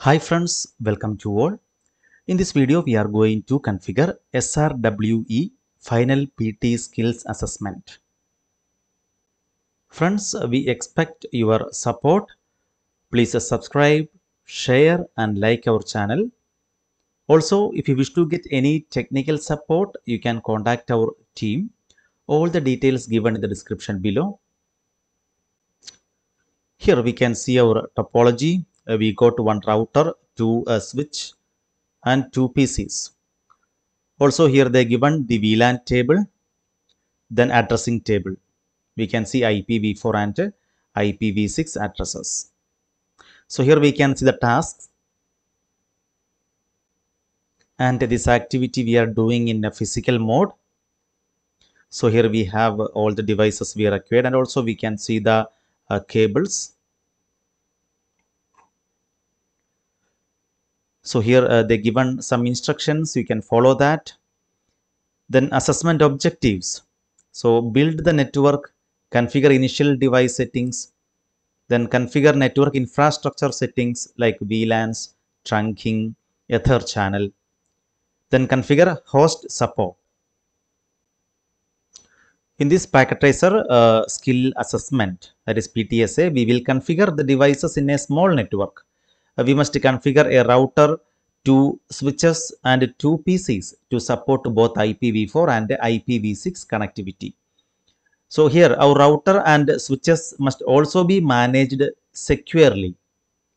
Hi friends, welcome to all. In this video, we are going to configure SRWE Final PT Skills Assessment. Friends, we expect your support. Please subscribe, share and like our channel. Also, if you wish to get any technical support, you can contact our team. All the details given in the description below. Here we can see our topology. We got one router, two switch and two PCs. Also here they given the VLAN table, then addressing table. We can see IPv4 and IPv6 addresses. So here we can see the tasks, and this activity we are doing in a physical mode. So here we have all the devices we are acquired, and also we can see the cables. So here they given some instructions, you can follow that. Then assessment objectives. So build the network, configure initial device settings, then configure network infrastructure settings like VLANs, trunking, Ether channel. Then configure host support. In this packet tracer skill assessment, that is PTSA, we will configure the devices in a small network. We must configure a router, two switches and two PCs to support both IPv4 and IPv6 connectivity. So here our router and switches must also be managed securely.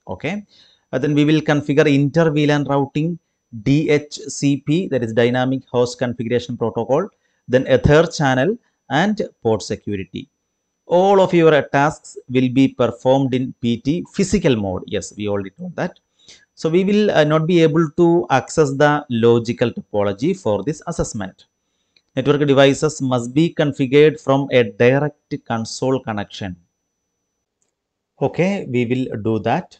Okay. Then we will configure inter-VLAN routing, DHCP, that is dynamic host configuration protocol, then Ether channel and port security. All of your tasks will be performed in PT physical mode. Yes, we already told that. So we will not be able to access the logical topology for this assessment. Network devices must be configured from a direct console connection. Okay, we will do that.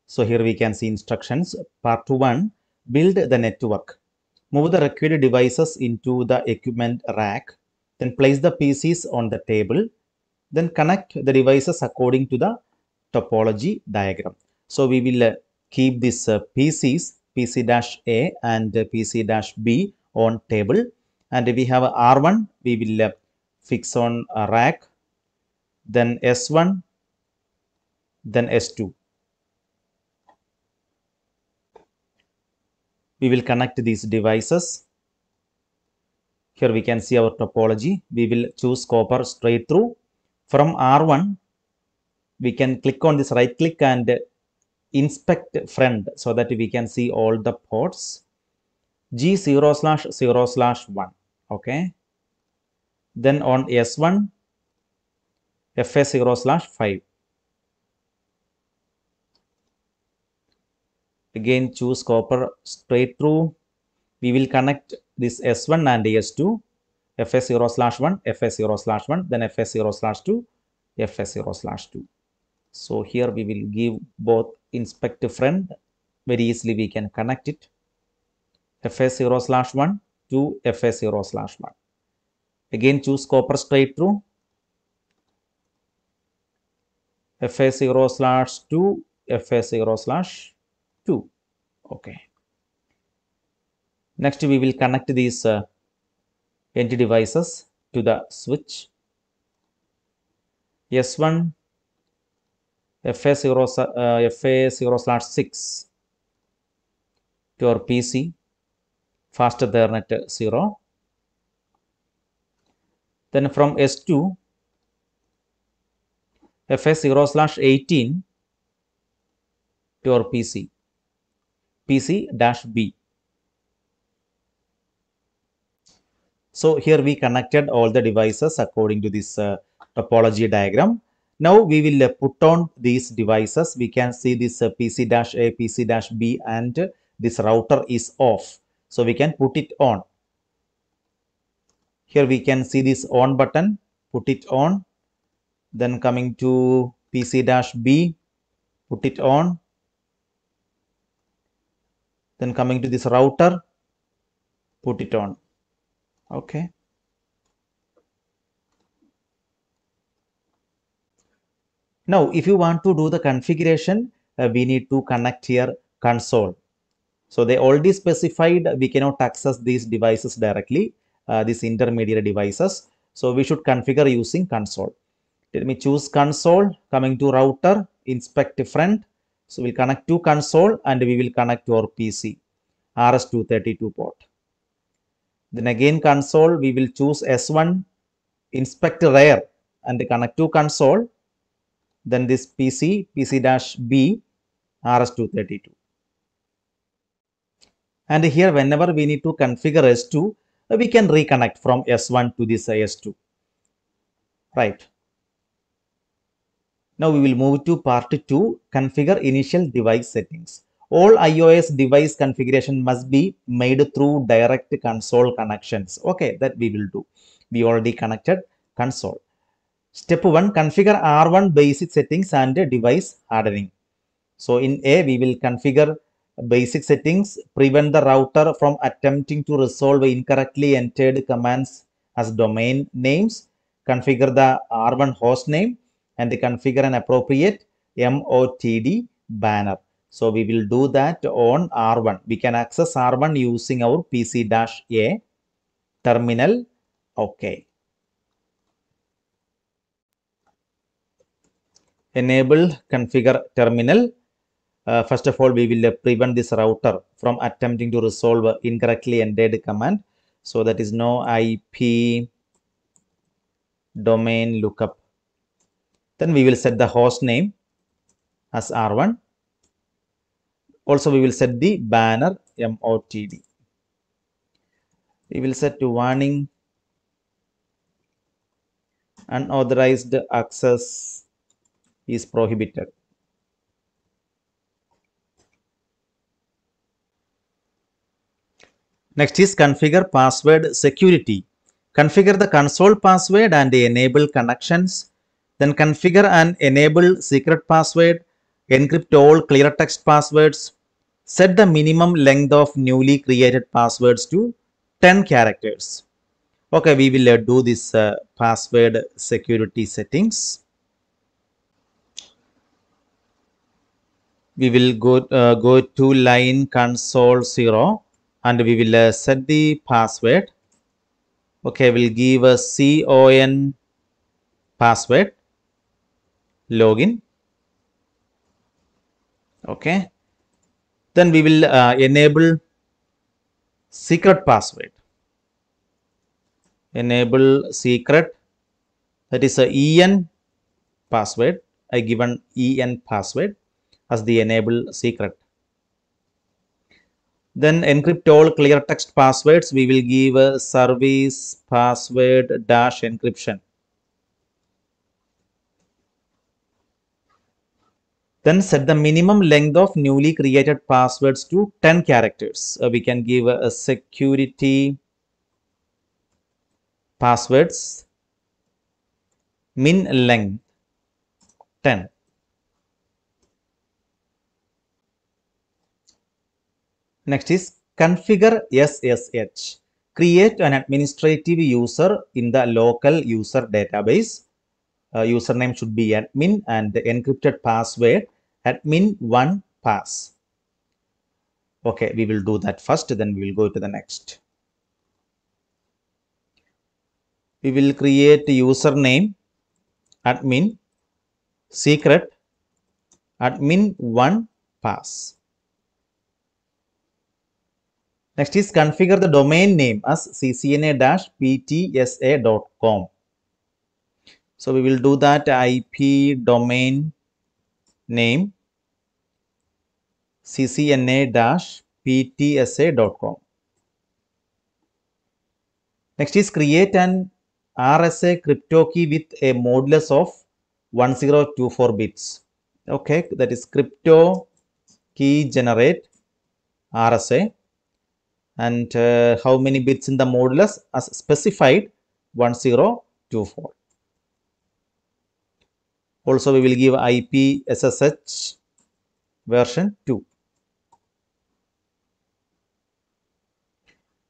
So here we can see instructions. Part 1, build the network. Move the required devices into the equipment rack. Then place the PCs on the table. Then connect the devices according to the topology diagram. So we will keep this PCs, PC-A and PC-B on table. And we have R1, we will fix on a rack. Then S1, then S2. We will connect these devices. Here we can see our topology. We will choose copper straight through. From R1, we can click on this right click and inspect friend so that we can see all the ports. G0/0/1. Okay. Then on S1, FA0/5. Again choose copper straight through. We will connect this S1 and S2, FA0/1, FA0/1, then FA0/2, FA0/2. So here we will give both inspect friend. Very easily we can connect it. FA0/1 to FA0/1. Again choose copper straight through. FA0/2, FA0/2. Okay. Next we will connect these NT devices to the switch. S1, FA0/6 to our PC, fast Ethernet 0. Then from S2, FA0/18 to our PC, PC-B. So here we connected all the devices according to this topology diagram. Now we will put on these devices. We can see this PC-A, PC-B and this router is off. So we can put it on. Here we can see this on button, put it on. Then coming to PC-B, put it on. Then coming to this router, put it on. Okay. Now, if you want to do the configuration, we need to connect here console. So they already specified we cannot access these devices directly, these intermediate devices. So we should configure using console. Let me choose console, coming to router, inspect front. So we'll connect to console and we will connect to our PC, RS-232 port. Then again console, we will choose S1, inspect rear and connect to console. Then this PC-B, RS-232. And here whenever we need to configure S2, we can reconnect from S1 to this S2. Right. Now we will move to part 2, configure initial device settings. All iOS device configuration must be made through direct console connections. Okay, that we will do. We already connected console. Step 1, configure R1 basic settings and device hardening. So in A, we will configure basic settings, prevent the router from attempting to resolve incorrectly entered commands as domain names, configure the R1 host name, and configure an appropriate MOTD banner. So we will do that on R1. We can access R1 using our PC-A terminal. Okay. Enable configure terminal. First of all, we will prevent this router from attempting to resolve incorrectly entered command. So that is no IP domain lookup. Then we will set the host name as R1. Also, we will set the banner MOTD. We will set to warning unauthorized access is prohibited. Next is configure password security. Configure the console password and enable connections. Then configure and enable secret password. Encrypt all clear text passwords. Set the minimum length of newly created passwords to 10 characters. Okay, we will do this password security settings. We will go to line console 0 and we will set the password. Okay, we'll give a CON password, login. Okay, then we will enable secret password. Enable secret, that is a EN password. I given EN password as the enable secret. Then encrypt all clear text passwords. We will give a service password dash encryption. Then set the minimum length of newly created passwords to 10 characters. We can give a security passwords min length 10. Next is configure SSH. Create an administrative user in the local user database. Username should be admin and the encrypted password admin1 pass. Okay, we will do that first, then we will go to the next. We will create username admin secret admin1 pass. Next is configure the domain name as ccna-ptsa.com. So we will do that IP domain name ccna-ptsa.com. Next is create an RSA crypto key with a modulus of 1024 bits. Okay, that is crypto key generate RSA. And how many bits in the modulus as specified 1024. Also we will give IP SSH version 2.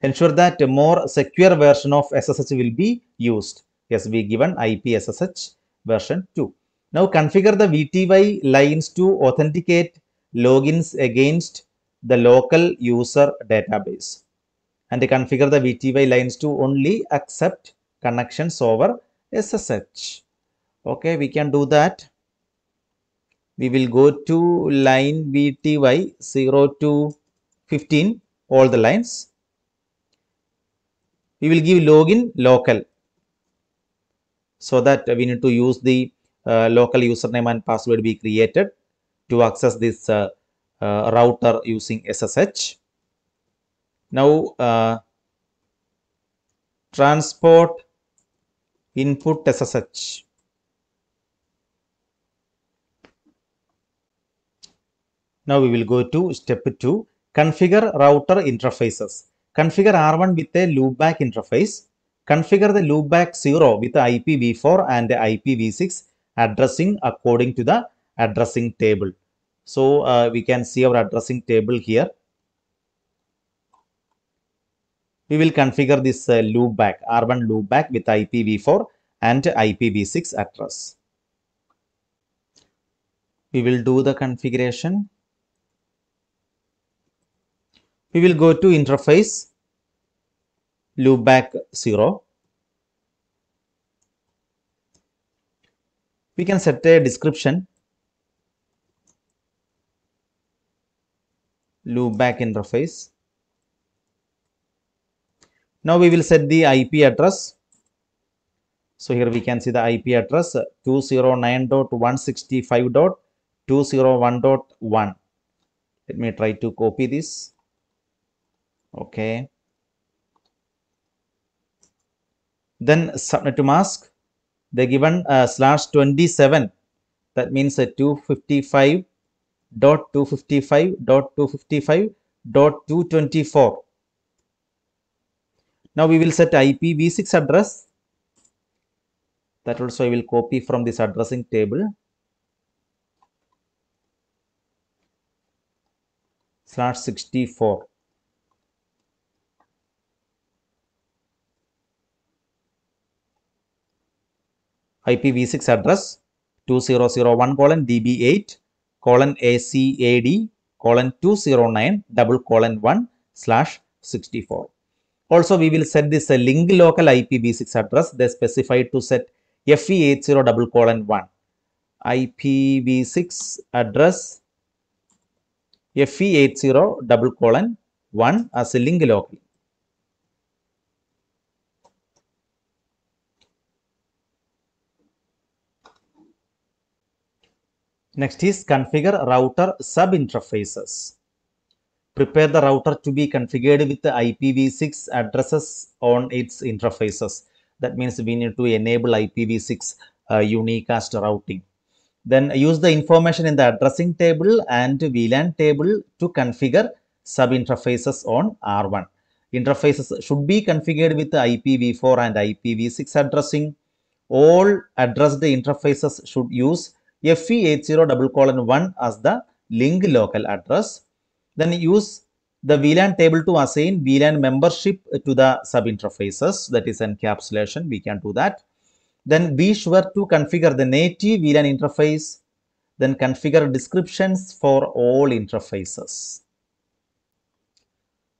Ensure that a more secure version of SSH will be used. Yes, we given IP SSH version 2. Now configure the VTY lines to authenticate logins against the local user database and configure the VTY lines to only accept connections over SSH. Okay, we can do that. We will go to line VTY 0 to 15, all the lines. We will give login local, so that we need to use the local username and password we created to access this router using SSH. Now transport input SSH. Now we will go to step 2, configure router interfaces. Configure R1 with a loopback interface. Configure the loopback 0 with IPv4 and IPv6 addressing according to the addressing table. So we can see our addressing table here. We will configure this loopback, R1 loopback with IPv4 and IPv6 address. We will do the configuration. We will go to interface loopback 0. We can set a description, loopback interface. Now we will set the IP address. So here we can see the IP address 209.165.201.1. Let me try to copy this. Okay. Then subnet to mask. They given /27. That means 255.255.255.224. Now we will set IPv6 address. That also I will copy from this addressing table. /64. IPv6 address 2001:DB8:ACAD:209:1/64. Also, we will set this link local IPv6 address. They specified to set FE80:1. IPv6 address FE80:1 as a link local. Next is configure router sub-interfaces. Prepare the router to be configured with the IPv6 addresses on its interfaces. That means we need to enable IPv6 unicast routing. Then use the information in the addressing table and VLAN table to configure sub-interfaces on R1. Interfaces should be configured with the IPv4 and IPv6 addressing. All addressed interfaces should use FE80:1 as the link local address. Then use the VLAN table to assign VLAN membership to the sub-interfaces. That is encapsulation. We can do that. Then be sure to configure the native VLAN interface. Then configure descriptions for all interfaces.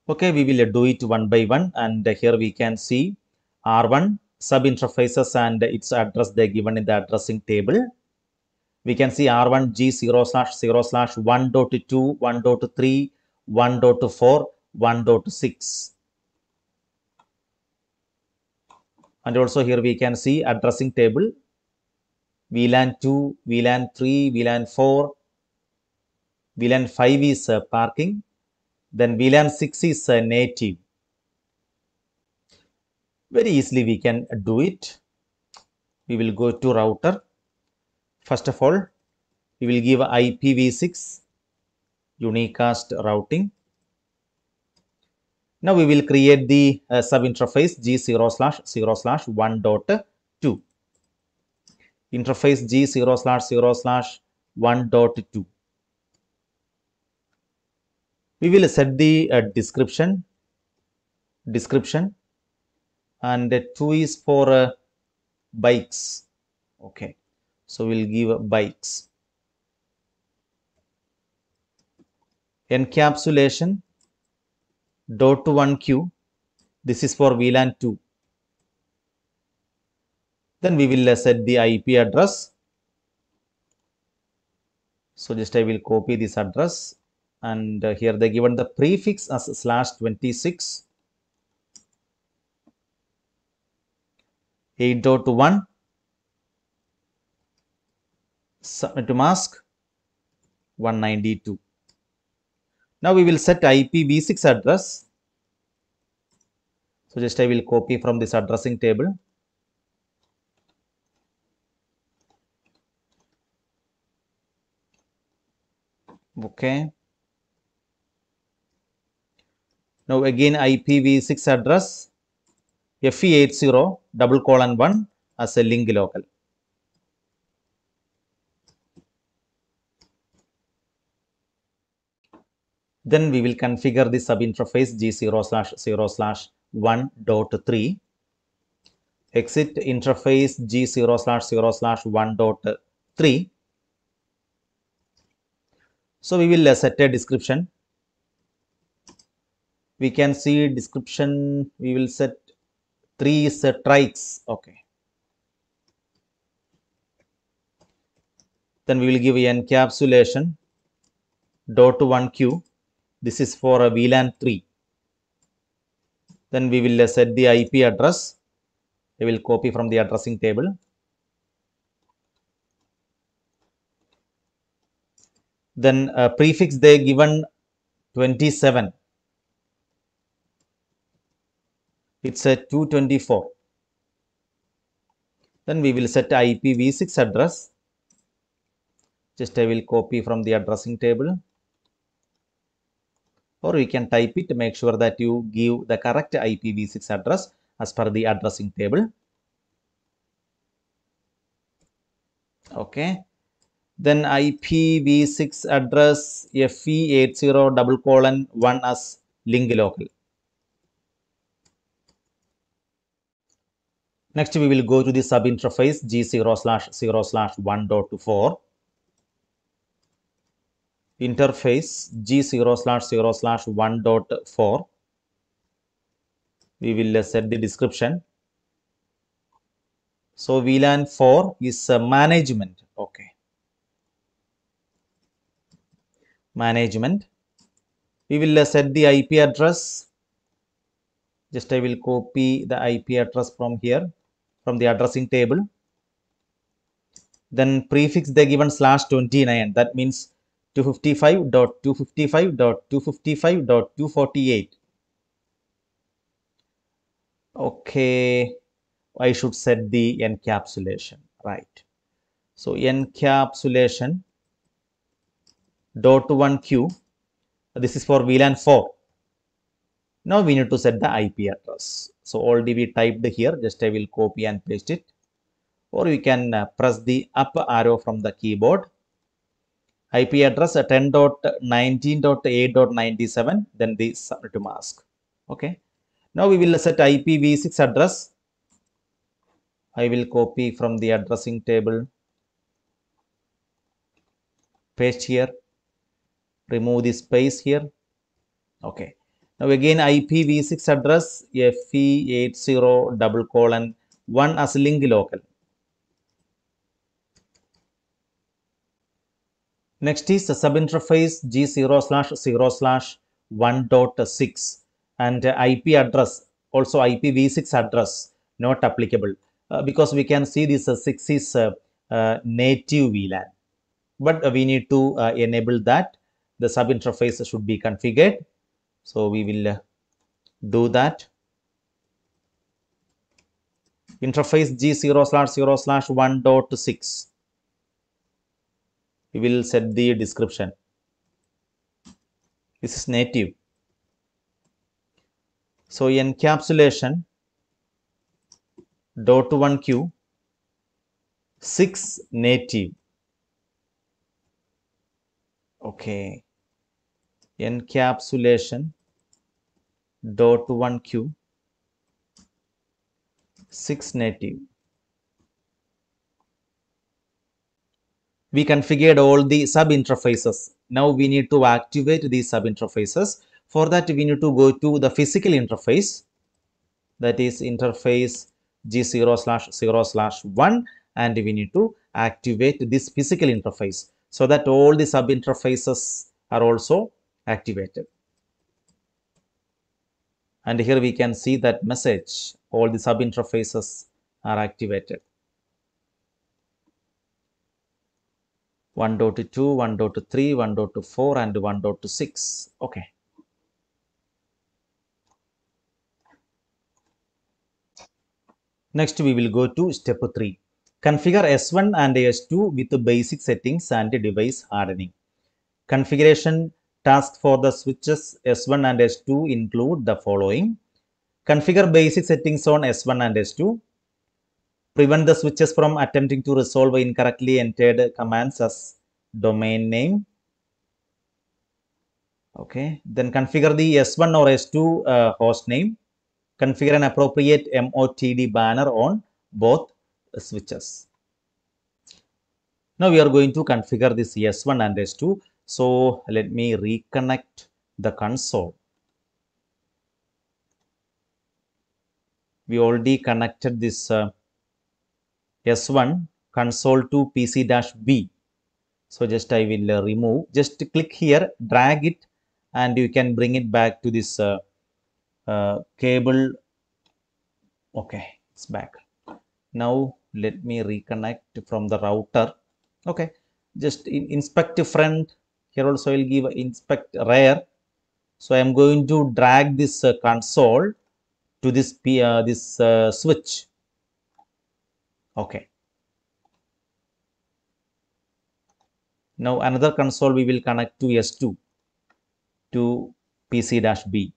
Okay, we will do it one by one. And here we can see R1 sub-interfaces and its address they given in the addressing table. We can see R1 G0/0/1.2, 1.3, 1.4, 1.6. And also here we can see addressing table. VLAN 2, VLAN 3, VLAN 4, VLAN 5 is parking. Then VLAN 6 is native. Very easily we can do it. We will go to router. First of all, we will give IPv6 unicast routing. Now we will create the sub-interface G0/0/1.2. Interface G0/0/1.2. We will set the description, and 2 is for bikes. Okay, so we'll give bikes. encapsulation dot 1q. This is for VLAN 2. Then we will set the IP address. So just I will copy this address, and here they given the prefix as /26 8.1 subnet mask 192. Now we will set IPv6 address. So just I will copy from this addressing table. Okay. Now again IPv6 address FE80:1 as a link local. Then we will configure the subinterface G0/0/1.3. Exit interface G0/0/1.3. So we will set a description. We can see description. We will set 3 strikes. Okay. Then we will give encapsulation dot 1q. This is for a VLAN 3. Then we will set the IP address. I will copy from the addressing table. Then prefix they given 27. It's a 224. Then we will set IPv6 address. Just I will copy from the addressing table, or you can type it to make sure that you give the correct IPv6 address as per the addressing table. Okay. Then IPv6 address FE80:1 as link local. Next, we will go to the subinterface G0/0/1.4. Interface G0/0/1.4. We will set the description. So VLAN 4 is management. Okay. Management. We will set the IP address. Just I will copy the IP address from here, from the addressing table. Then prefix they given /29. That means 255.255.255.248. Okay, I should set the encapsulation, right? So encapsulation dot 1q. This is for VLAN 4. Now we need to set the IP address. So already we typed here. Just I will copy and paste it, or you can press the up arrow from the keyboard. IP address 10.19.8.97, then the subnet mask. Okay. Now we will set IPv6 address. I will copy from the addressing table, paste here, remove the space here. Okay. Now again IPv6 address FE80:1 as link local. Next is the subinterface G0/0/1.6 and IP address, also IPv6 address not applicable because we can see this 6 is native VLAN, but we need to enable that. The subinterface should be configured. So we will do that. Interface G0/0/1.6. We will set the description. This is native. So encapsulation dot 1q 6 native. Okay. Encapsulation dot 1q 6 native. We configured all the sub interfaces Now we need to activate these subinterfaces. For that, we need to go to the physical interface, that is interface G0/0/1, and we need to activate this physical interface so that all the subinterfaces are also activated. And here we can see that message, all the subinterfaces are activated. 1.2, 1.3, 1.4, and 1.6. Okay. Next, we will go to step 3. Configure S1 and S2 with the basic settings and device hardening. Configuration tasks for the switches S1 and S2 include the following. Configure basic settings on S1 and S2. Prevent the switches from attempting to resolve incorrectly entered commands as domain name. Okay. Then configure the S1 or S2 host name. Configure an appropriate MOTD banner on both switches. Now we are going to configure this S1 and S2. So let me reconnect the console. We already connected this S1 console to PC-B. So just I will remove, just click here, drag it, and you can bring it back to this cable. Okay, it's back. Now let me reconnect from the router. Okay, just inspect front. Here also I will give inspect rear. So I am going to drag this console to this switch. Okay. Now another console we will connect to S2 to PC-B.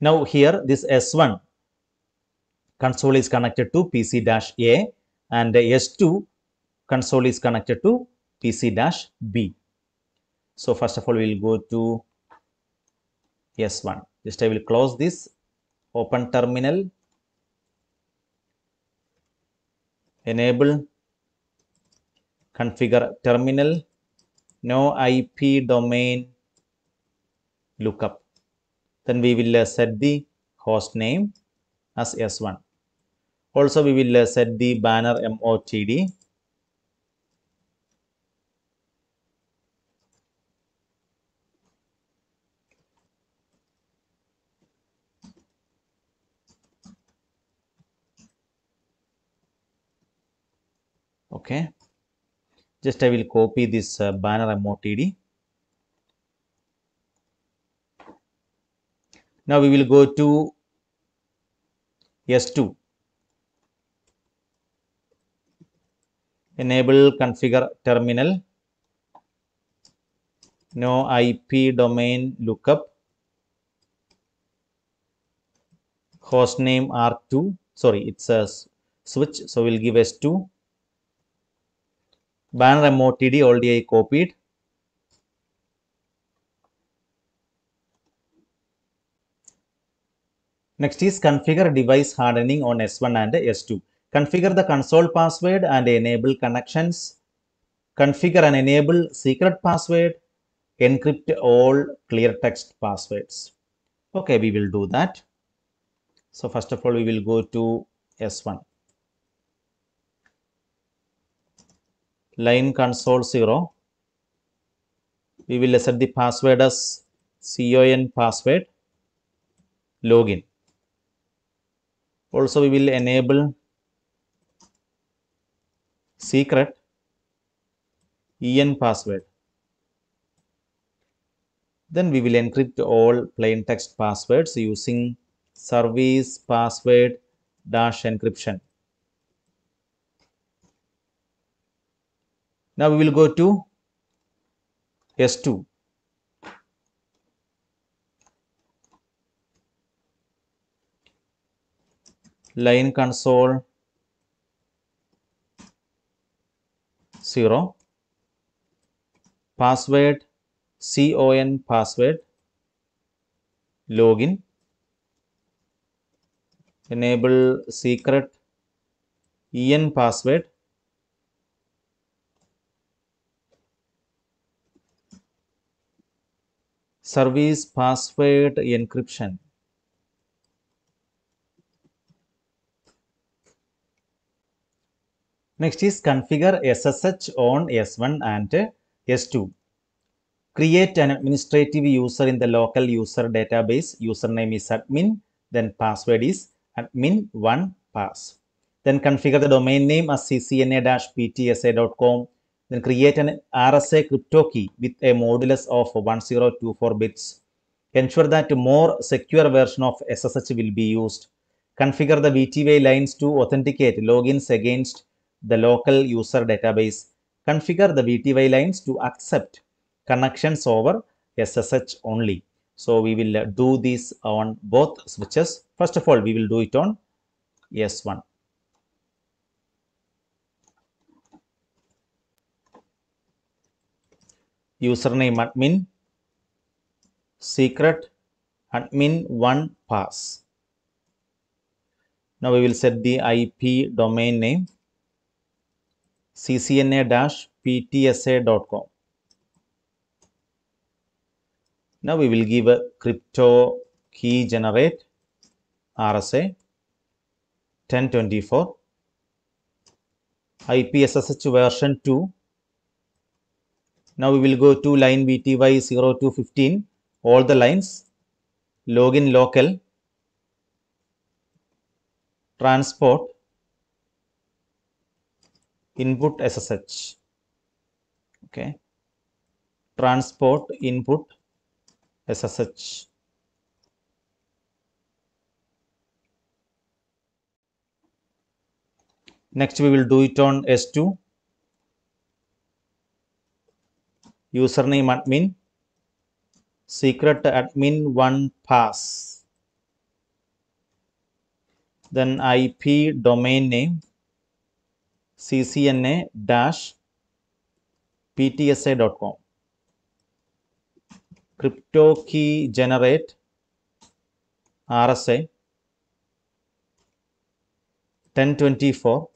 Now here this S1 console is connected to PC-A and S2 console is connected to PC-B. So first of all, we will go to S1. Just I will close this, open terminal, enable, configure terminal, no IP domain lookup. Then we will set the host name as S1. Also, we will set the banner MOTD. Okay. Just I will copy this banner MOTD. Now we will go to S2. Enable configure terminal. No IP domain lookup. Host name R2. Sorry, it's a switch. So we'll give S2. Banner MOTD already I copied. Next is configure device hardening on S1 and S2. Configure the console password and enable connections. Configure and enable secret password. Encrypt all clear text passwords. Okay, we will do that. So first of all, we will go to S1. Line console 0. We will set the password as CON password. Login. Also, we will enable secret EN password. Then we will encrypt all plain text passwords using service password -encryption. Now we will go to S2. Line console 0. Password CON password. Login. Enable secret EN password. Service password encryption. Next is configure SSH on S1 and S2. Create an administrative user in the local user database. Username is admin, then password is admin1pass. Then configure the domain name as ccna-ptsa.com. Then create an RSA crypto key with a modulus of 1024 bits. Ensure that more secure version of SSH will be used. Configure the VTY lines to authenticate logins against the local user database. Configure the VTY lines to accept connections over SSH only. So we will do this on both switches. First of all, we will do it on S1. Username admin, secret admin1pass. Now we will set the IP domain name ccna-ptsa.com. Now we will give a crypto key generate RSA 1024 IP SSH version 2. Now we will go to line VTY 0215, all the lines, login local, transport, input SSH. Okay. Transport input SSH. Next we will do it on S2. Username admin, secret admin1pass. Then IP domain name ccna-ptsa.com. Crypto key generate RSA 1024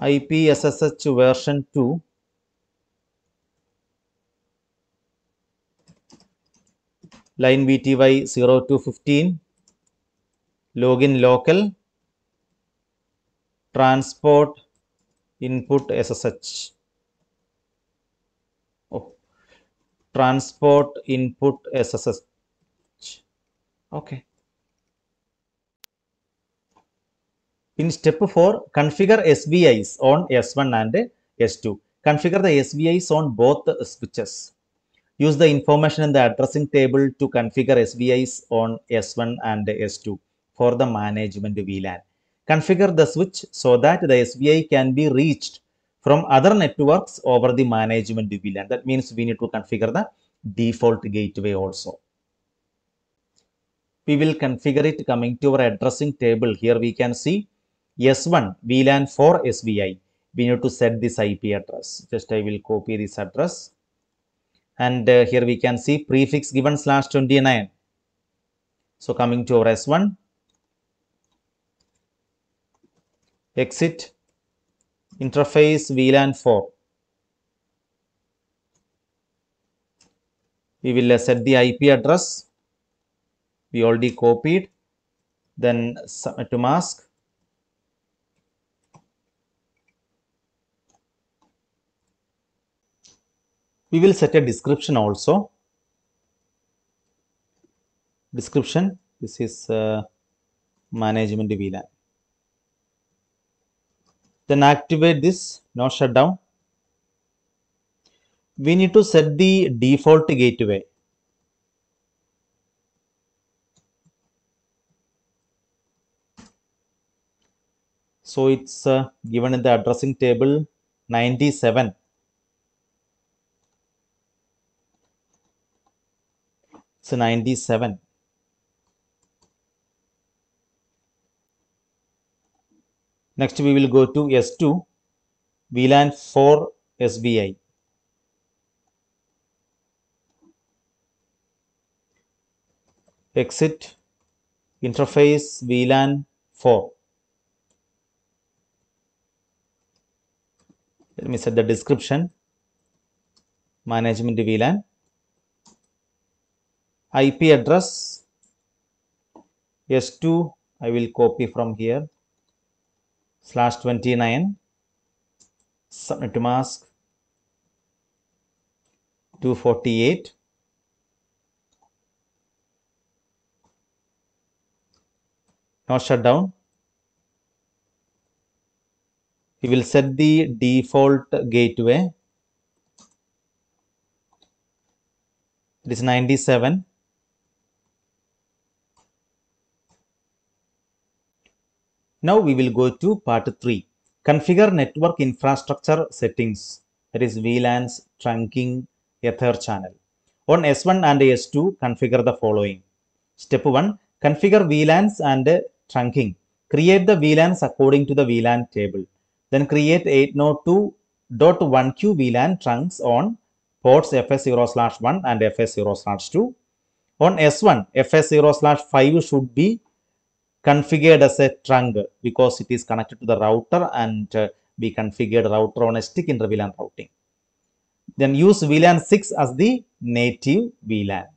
IP SSH version 2. Line VTY 0215, login local, transport input SSH. Oh, transport input SSH. Okay. In step 4, configure SBIs on S1 and S2. Configure the SBIs on both switches. Use the information in the addressing table to configure SBIs on S1 and S2 for the management VLAN. Configure the switch so that the SBI can be reached from other networks over the management VLAN. That means we need to configure the default gateway also. We will configure it coming to our addressing table. Here we can see S1 VLAN for SBI. We need to set this IP address. Just I will copy this address. And here we can see prefix given /29. So coming to our S1, exit interface VLAN 4. We will set the IP address. We already copied. Then submit to mask. We will set a description also. Description, this is management VLAN. Then activate this, no shutdown. We need to set the default gateway. So it's given in the addressing table 97. It's 97. Next we will go to S2 VLAN 4 SBI. Exit interface VLAN 4. Let me set the description. Management VLAN. IP address S2, I will copy from here, /29, subnet mask 248. Now shut down. We will set the default gateway. It is 97. Now we will go to part 3. Configure network infrastructure settings. That is VLANs, trunking, Ether channel. On S1 and S2, configure the following. Step 1. Configure VLANs and trunking. Create the VLANs according to the VLAN table. Then create 802.1q VLAN trunks on ports FS0/1 and FS0/2. On S1, FS0/5 should be configured as a trunk because it is connected to the router, and we configured router on a stick in the VLAN routing. Then use VLAN 6 as the native VLAN.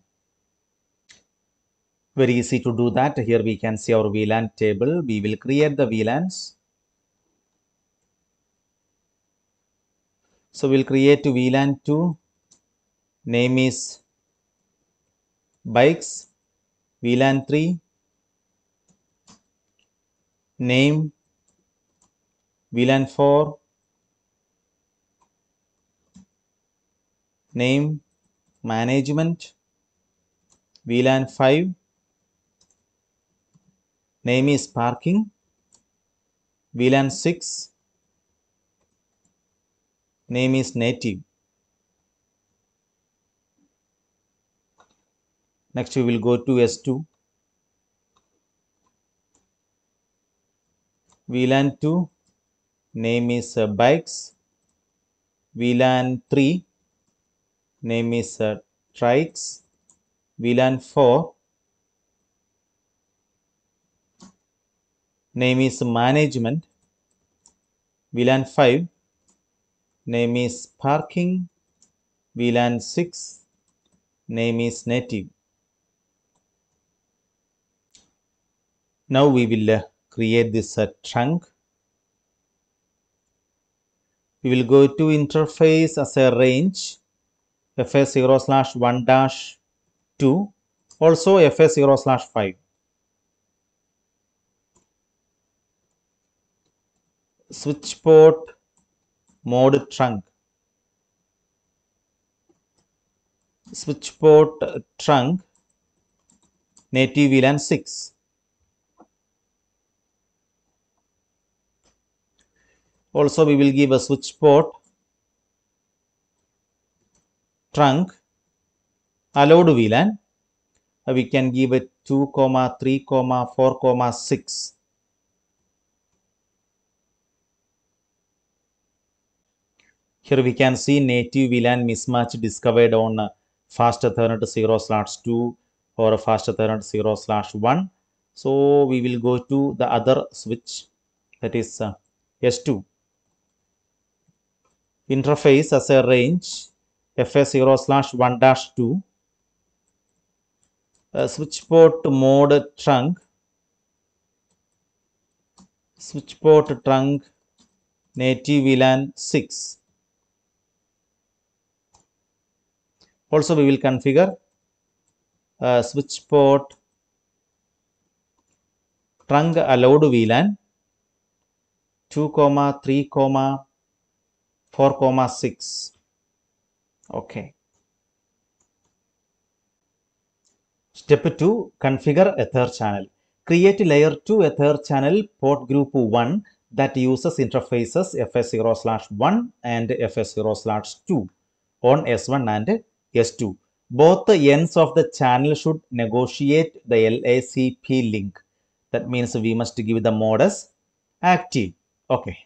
Very easy to do that. Here we can see our VLAN table. We will create the VLANs. So we'll create VLAN 2. Name is bikes. VLAN 3. Name VLAN 4. Name management. VLAN 5. Name is parking. VLAN 6. Name is native. Next we will go to S2. VLAN 2. Name is bikes. VLAN 3. Name is trikes. VLAN 4. Name is management. VLAN 5. Name is parking. VLAN 6. Name is native. Now we will create this trunk. We will go to interface as a range FS0/1-2, also FS0/5. Switch port mode trunk. Switch port trunk native VLAN 6. Also we will give a switch port trunk allowed VLAN. We can give it 2, 3, 4, 6. Here we can see native VLAN mismatch discovered on fast Ethernet 0/2 or fast Ethernet 0/1. So we will go to the other switch, that is S2. Interface as a range FS0/1-2. Switch port mode trunk. Switch port trunk native VLAN 6. Also we will configure switch port trunk allowed VLAN 2, 3, 4, 6. Okay. Step 2. Configure Ether channel. Create layer 2 Ether channel port group 1 that uses interfaces FS0/1 and FS0/2 on S1 and S2. Both the ends of the channel should negotiate the LACP link. That means we must give the mode as active. Okay.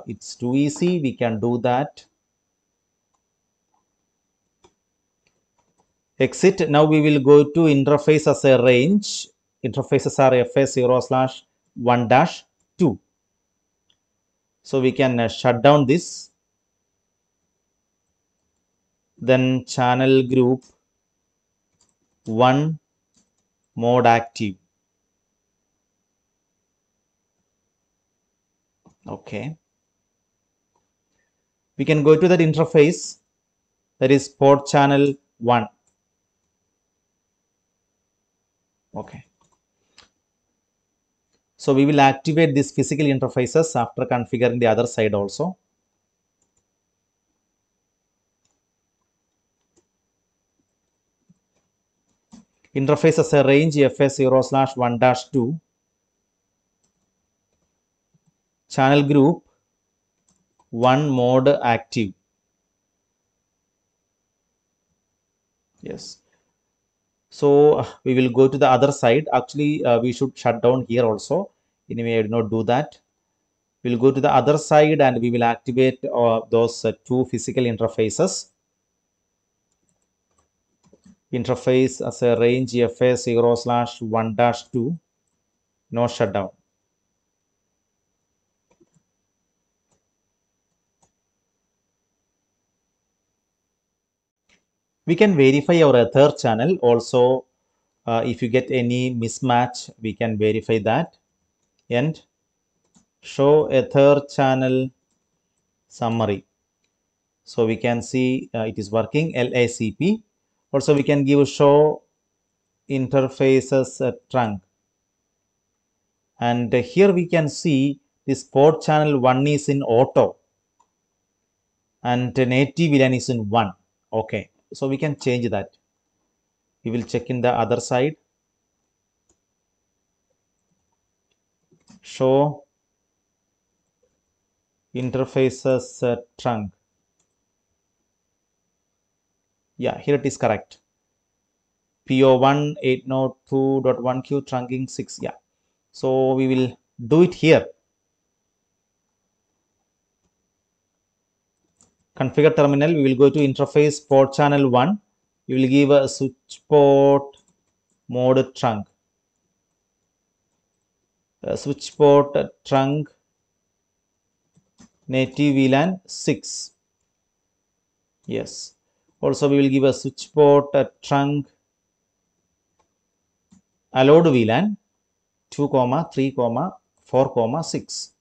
It's too easy. We can do that. Exit. Now we will go to interface as a range. Interfaces are FS0/1-2. So we can shut down this. Then channel group 1 mode active. Okay. We can go to that interface, that is port channel 1. Okay. So we will activate these physical interfaces after configuring the other side also. Interface as a range FS0/1-2. Channel group 1 mode active. Yes. So we will go to the other side. Actually, we should shut down here also. Anyway, I did not do that. We'll go to the other side and we will activate those two physical interfaces. Interface as a range FS0/1-2. No shutdown. We can verify our ether channel also. If you get any mismatch, we can verify that. And show ether channel summary. So we can see it is working, LACP. Also we can give show interfaces trunk. And here we can see this port channel 1 is in auto and native VLAN is in 1. Okay, so we can change that. We will check in the other side. Show interfaces trunk. Yeah, here it is correct. PO1 802.1Q trunking 6. Yeah, so we will do it here. Configure terminal. We will go to interface port channel 1. We will give a switch port mode trunk. Switch port trunk native VLAN 6. Yes. Also we will give a switch port trunk allowed VLAN 2, 3, 4, 6.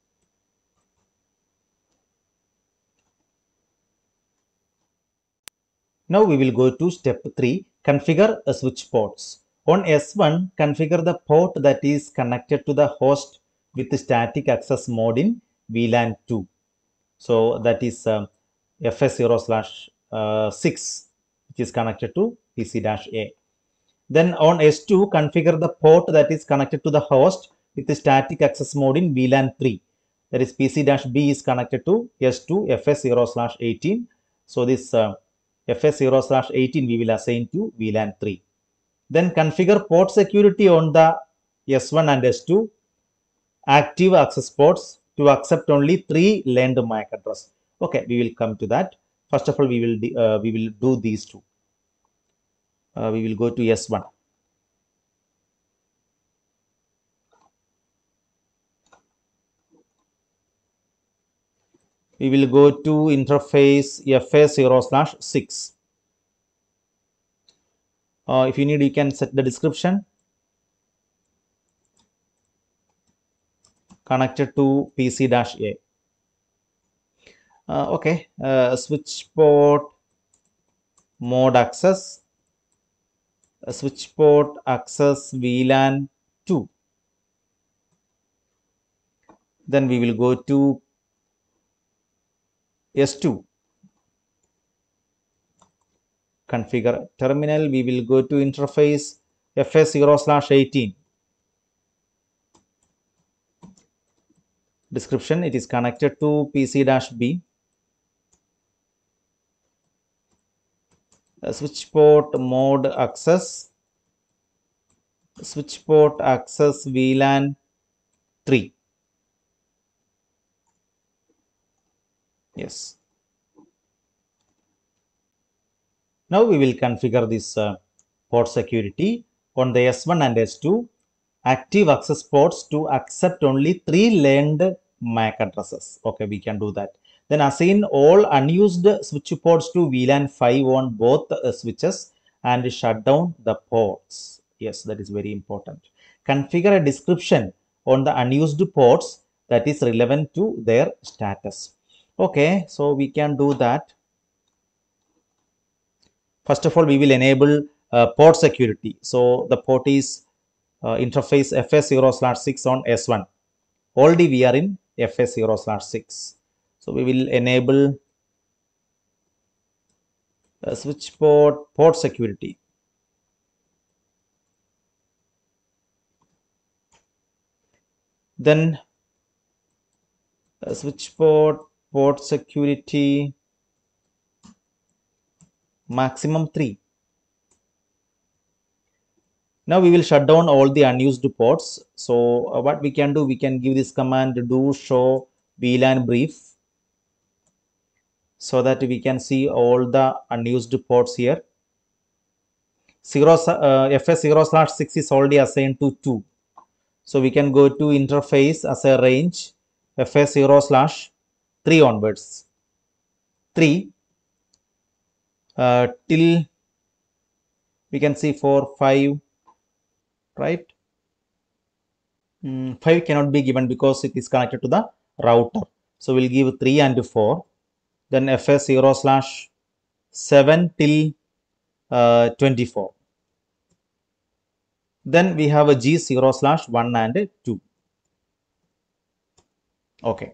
Now we will go to step 3, configure switch ports. On S1, configure the port that is connected to the host with the static access mode in VLAN 2. So that is FS0/6, which is connected to PC-A. Then on S2, configure the port that is connected to the host with the static access mode in VLAN 3. That is PC-B is connected to S2 FS0/18. So this FS0/18 we will assign to VLAN 3. Then configure port security on the S1 and S2 active access ports to accept only 3 LANed MAC address. Okay, we will come to that. First of all, we will do these two. We will go to S1. We will go to interface FS0/6. If you need, you can set the description. Connected to PC-A. Okay, switch port mode access. Switch port access VLAN 2. Then we will go to S2. Configure terminal. We will go to interface FS0/18. Description, it is connected to PC-B. Switch port mode access. Switch port access VLAN 3. Yes. Now we will configure this port security on the S1 and S2 active access ports to accept only 3 LANed MAC addresses. Okay, we can do that. Then assign all unused switch ports to VLAN 5 on both switches and shut down the ports. Yes, that is very important. Configure a description on the unused ports that is relevant to their status. Okay, so we can do that. First of all, we will enable port security. So the port is interface FS0/6 on S1. Already we are in FS0/6. So we will enable switch port security. Then switch port security maximum 3. Now we will shut down all the unused ports. So what we can do, we can give this command do show VLAN brief, so that we can see all the unused ports here. FS0/6 is already assigned to 2. So we can go to interface as a range FS0/3 onwards. 3 till we can see 4, 5, right? 5 cannot be given because it is connected to the router. So we'll give 3 and 4. Then FS0/7 till 24. Then we have a G0/1 and 2. Okay.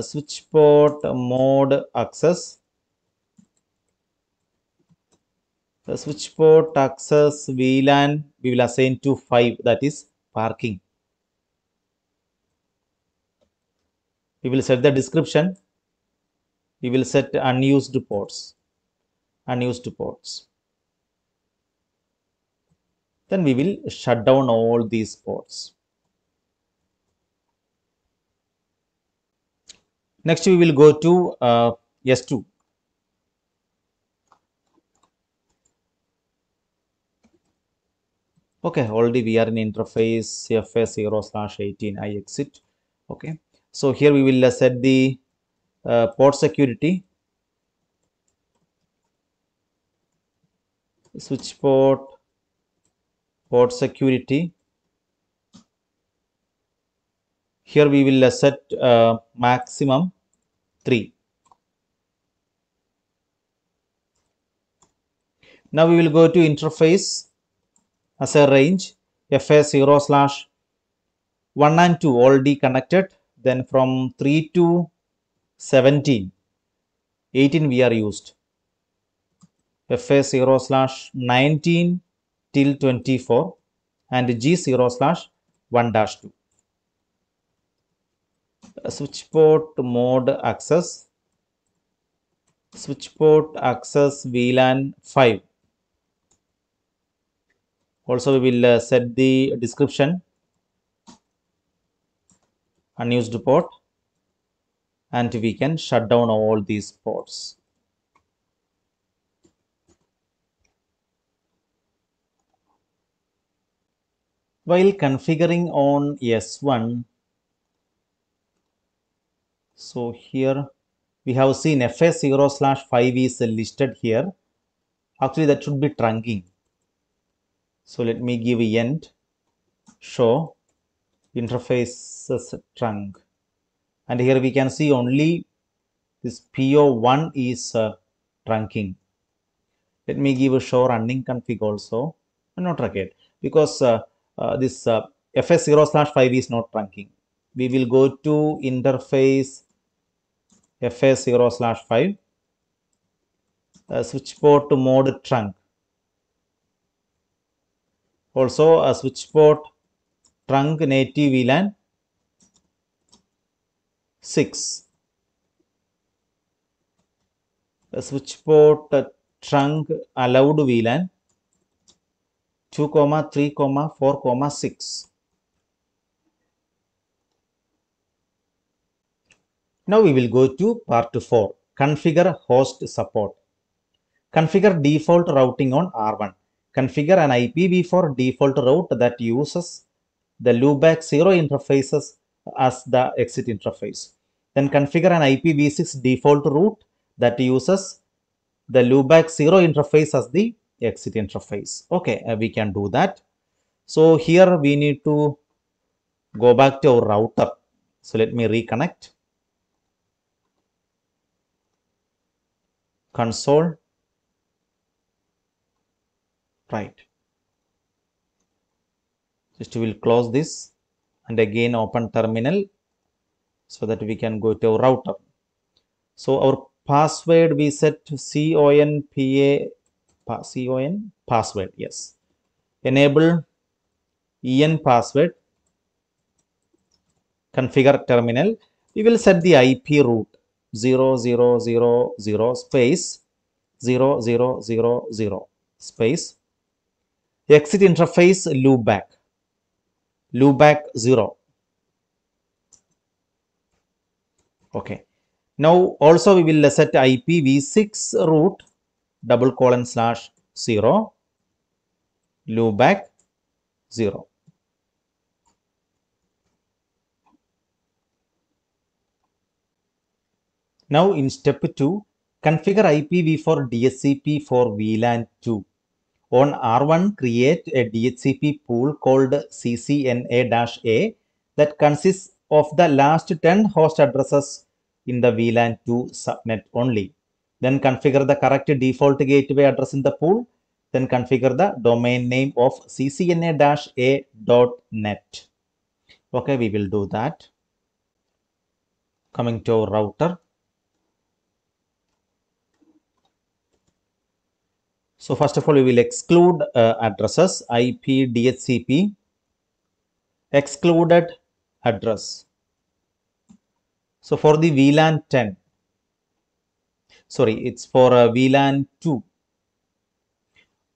Switch port mode access. The switch port access VLAN we will assign to 5, that is parking. We will set the description. We will set unused ports. Unused ports. Then we will shut down all these ports. Next we will go to S2. Okay, already we are in interface FS0/18. I exit. Okay, so here we will set the port security. Switch port security. Here we will set maximum 3. Now we will go to interface as a range FS0/1 and 2 already connected. Then from 3 to 17, 18 we are used. FS0/19 till 24 and G0/1-2. Switch port mode access. Switch port access VLAN 5. Also we will set the description unused port, and we can shut down all these ports. While configuring on S1, so here we have seen FS0/5 is listed here. Actually that should be trunking. So let me give end show interfaces trunk, and here we can see only this PO1 is trunking. Let me give a show running config also, not required, because this FS0/5 is not trunking. We will go to interface FS0/5 switch port mode trunk. Also a switch port trunk native VLAN 6. A switch port trunk allowed VLAN 2, 3, 4, 6. Now we will go to part 4. Configure host support. Configure default routing on R1. Configure an IPv4 default route that uses the loopback 0 interfaces as the exit interface. Then configure an IPv6 default route that uses the loopback 0 interface as the exit interface. Okay, we can do that. So here we need to go back to our router. So let me reconnect. Console. Right. Just we will close this and again open terminal so that we can go to our router. So our password we set to CON password. Yes. Enable EN password. Configure terminal. We will set the IP route 0000 space 0000 space. Exit interface loopback 0. Okay. Now also we will set IPv6 route //0 loopback 0. Now in step 2, configure IPv4 DHCP for VLAN 2. On R1, create a DHCP pool called CCNA-A that consists of the last 10 host addresses in the VLAN 2 subnet only. Then configure the correct default gateway address in the pool. Then configure the domain name of ccna-a.net. Okay, we will do that. Coming to our router. So first of all, we will exclude addresses IP DHCP excluded address. So for the VLAN 10, sorry, it's for VLAN 2,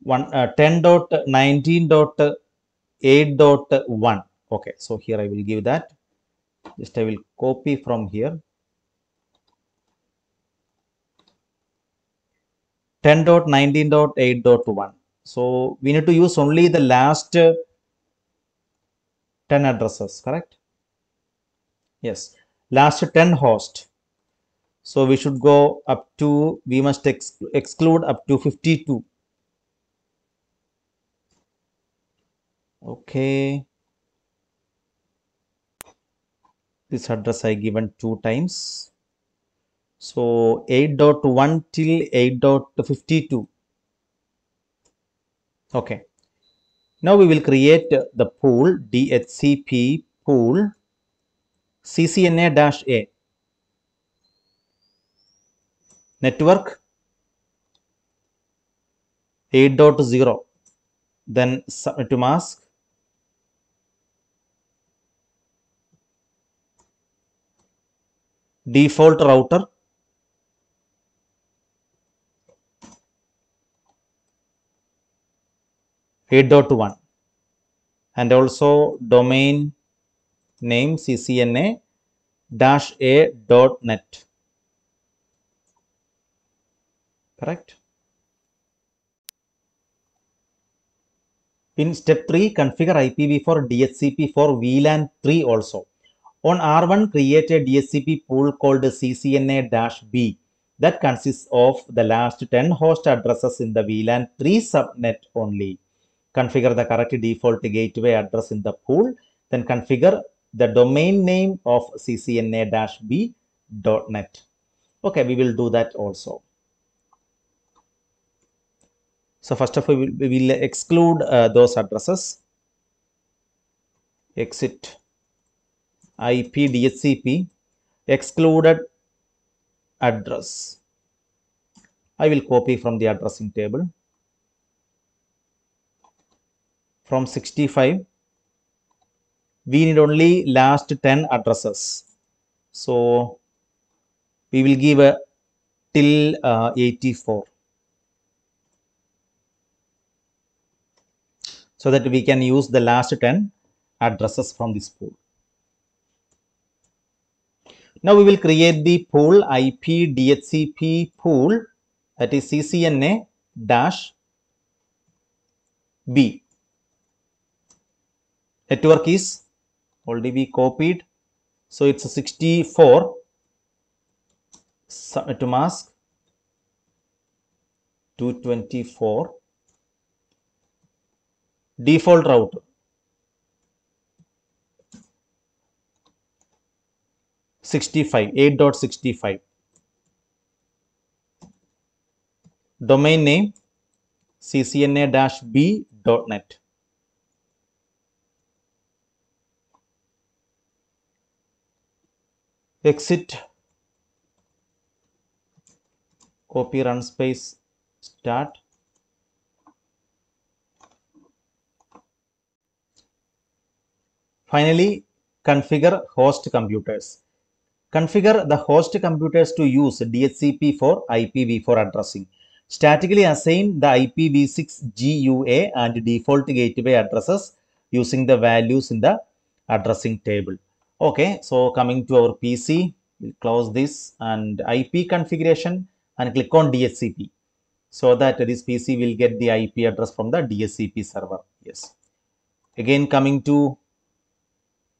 10.19.8.1. Okay, so here I will give that. Just I will copy from here. 10.19.8.1. So we need to use only the last 10 addresses, correct? Yes, last 10 host. So we should go up to, we must exclude up to 52. Okay. This address I given 2 times. So 8.1 till 8.52. Okay. Now we will create the pool DHCP pool CCNA-A network 8.0. Then subnet mask default router (8.1) and also domain name CCNA-A.net. Correct. In step 3, configure IPv4 DHCP for VLAN 3 also. On R1, create a DHCP pool called CCNA-B that consists of the last 10 host addresses in the VLAN 3 subnet only. Configure the correct default gateway address in the pool. Then configure the domain name of ccna-b.net. Okay, we will do that also. So first of all, we will exclude those addresses. Exit IP DHCP excluded address. I will copy from the addressing table. From 65, we need only last 10 addresses. So we will give a till 84. So that we can use the last 10 addresses from this pool. Now we will create the pool IP DHCP pool, that is CCNA-B. Network is already we copied. So it's a 64. Subnet mask 224 default router 65 8.65 domain name ccna-b.net. Exit, copy, run space, start. Finally, configure host computers. Configure the host computers to use DHCP for IPv4 addressing. Statically assign the IPv6 GUA and default gateway addresses using the values in the addressing table. Okay, so coming to our PC, we'll close this and IP configuration and click on DHCP so that this PC will get the IP address from the DHCP server. Yes. Again, coming to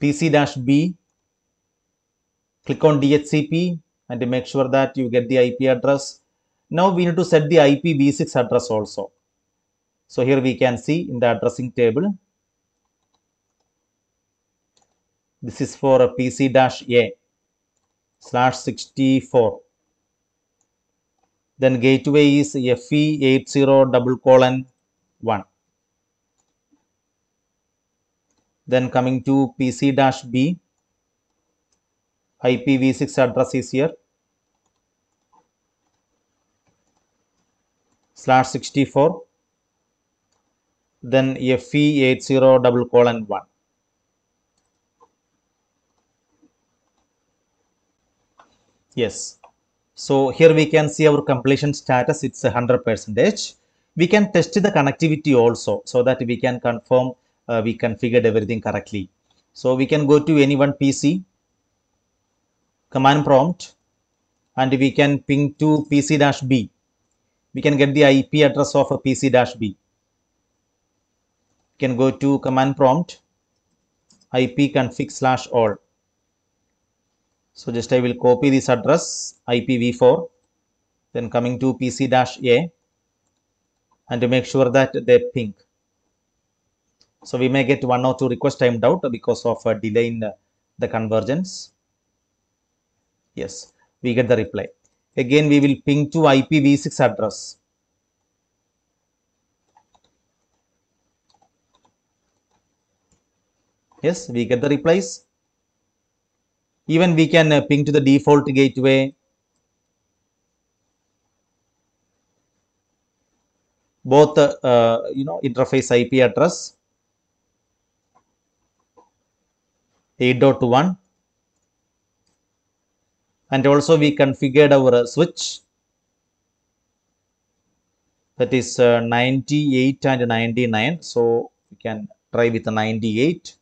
PC-B, click on DHCP and make sure that you get the IP address. Now we need to set the IPv6 address also. So here we can see in the addressing table, this is for a PC-A/64. Then gateway is FE80:1. Then coming to PC-B, IPv6 address is here /64, then FE80:1. Yes. So here we can see our completion status, it's 100%. We can test the connectivity also so that we can confirm we configured everything correctly. So we can go to any one PC, command prompt, and we can ping to PC-B. We can get the IP address of a PC-B. We can go to command prompt, ipconfig/all. So just I will copy this address, IPv4, then coming to PC-A and make sure that they ping. So we may get 1 or 2 request timed out because of a delay in the convergence. Yes, we get the reply. Again, we will ping to IPv6 address. Yes, we get the replies. Even we can ping to the default gateway. Both interface IP address 8.1, and also we configured our switch, that is 98 and 99. So we can try with 98.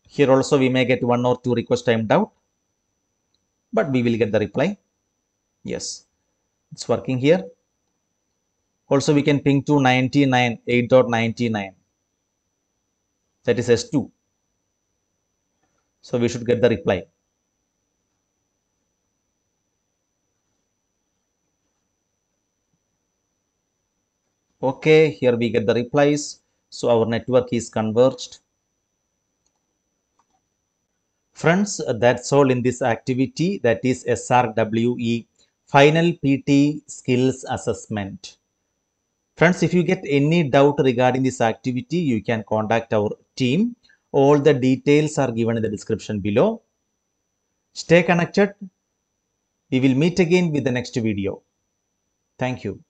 Here also we may get 1 or 2 request timed out, but we will get the reply. Yes, it's working here. Also we can ping to 99 8.99, that is S2. So we should get the reply. Okay, here we get the replies. So our network is converged. Friends, that's all in this activity, that is SRWE Final PT Skills Assessment. Friends, if you get any doubt regarding this activity, you can contact our team. All the details are given in the description below. Stay connected. We will meet again with the next video. Thank you.